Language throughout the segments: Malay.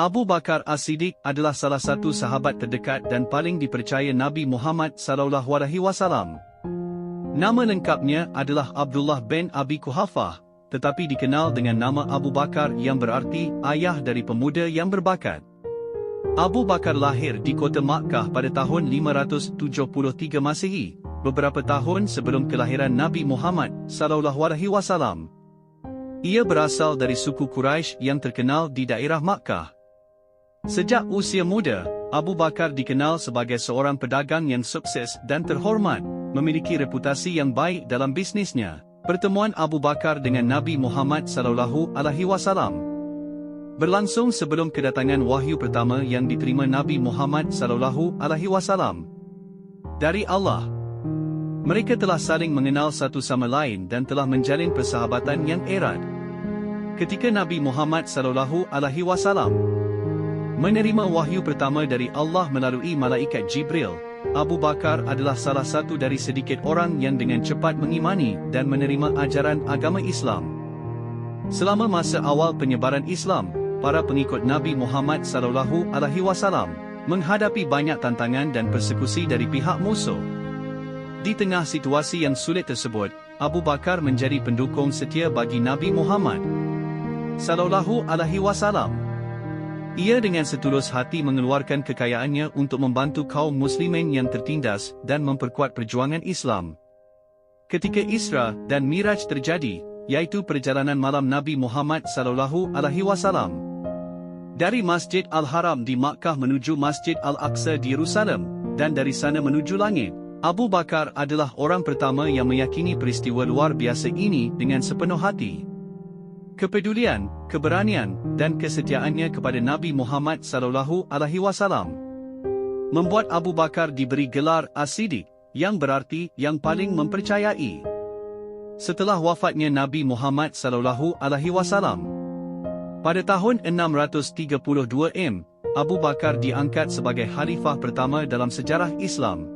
Abu Bakar As-Siddiq adalah salah satu sahabat terdekat dan paling dipercaya Nabi Muhammad SAW. Nama lengkapnya adalah Abdullah bin Abi Quhafah, tetapi dikenal dengan nama Abu Bakar yang berarti ayah dari pemuda yang berbakat. Abu Bakar lahir di kota Makkah pada tahun 573 Masehi, beberapa tahun sebelum kelahiran Nabi Muhammad SAW. Ia berasal dari suku Quraisy yang terkenal di daerah Makkah. Sejak usia muda, Abu Bakar dikenal sebagai seorang pedagang yang sukses dan terhormat, memiliki reputasi yang baik dalam bisnisnya. Pertemuan Abu Bakar dengan Nabi Muhammad SAW berlangsung sebelum kedatangan wahyu pertama yang diterima Nabi Muhammad SAW dari Allah. Mereka telah saling mengenal satu sama lain dan telah menjalin persahabatan yang erat. Ketika Nabi Muhammad SAW menerima wahyu pertama dari Allah melalui malaikat Jibril, Abu Bakar adalah salah satu dari sedikit orang yang dengan cepat mengimani dan menerima ajaran agama Islam. Selama masa awal penyebaran Islam, para pengikut Nabi Muhammad SAW menghadapi banyak tantangan dan persekusi dari pihak musuh. Di tengah situasi yang sulit tersebut, Abu Bakar menjadi pendukung setia bagi Nabi Muhammad SAW. Ia dengan setulus hati mengeluarkan kekayaannya untuk membantu kaum muslimin yang tertindas dan memperkuat perjuangan Islam. Ketika Isra dan Miraj terjadi, yaitu perjalanan malam Nabi Muhammad SAW dari Masjid Al-Haram di Makkah menuju Masjid Al-Aqsa di Yerusalem, dan dari sana menuju langit, Abu Bakar adalah orang pertama yang meyakini peristiwa luar biasa ini dengan sepenuh hati. Kepedulian, keberanian, dan kesetiaannya kepada Nabi Muhammad SAW membuat Abu Bakar diberi gelar As-Siddiq, yang berarti yang paling mempercayai. Setelah wafatnya Nabi Muhammad SAW pada tahun 632 Abu Bakar diangkat sebagai khalifah pertama dalam sejarah Islam.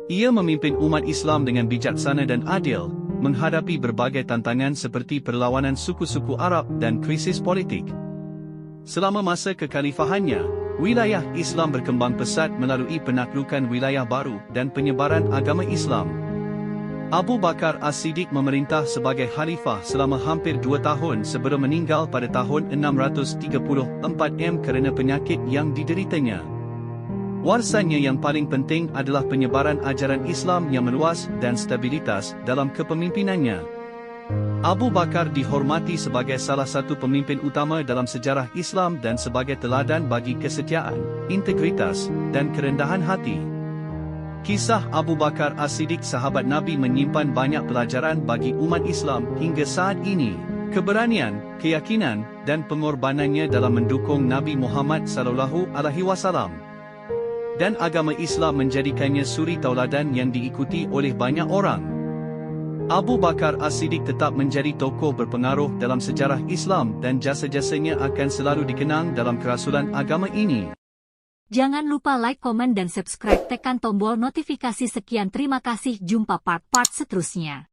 Ia memimpin umat Islam dengan bijaksana dan adil, menghadapi berbagai tantangan seperti perlawanan suku-suku Arab dan krisis politik. Selama masa kekhalifahannya, wilayah Islam berkembang pesat melalui penaklukan wilayah baru dan penyebaran agama Islam. Abu Bakar As-Siddiq memerintah sebagai khalifah selama hampir 2 tahun sebelum meninggal pada tahun 634 kerana penyakit yang dideritanya. Warisannya yang paling penting adalah penyebaran ajaran Islam yang meluas dan stabilitas dalam kepemimpinannya. Abu Bakar dihormati sebagai salah satu pemimpin utama dalam sejarah Islam dan sebagai teladan bagi kesetiaan, integritas, dan kerendahan hati. Kisah Abu Bakar As-Siddiq sahabat Nabi menyimpan banyak pelajaran bagi umat Islam hingga saat ini. Keberanian, keyakinan, dan pengorbanannya dalam mendukung Nabi Muhammad SAW dan agama Islam menjadikannya suri tauladan yang diikuti oleh banyak orang. Abu Bakar As-Siddiq tetap menjadi tokoh berpengaruh dalam sejarah Islam dan jasa-jasanya akan selalu dikenang dalam kerasulan agama ini. Jangan lupa like, komen, dan subscribe, tekan tombol notifikasi. Sekian, terima kasih, jumpa part-part seterusnya.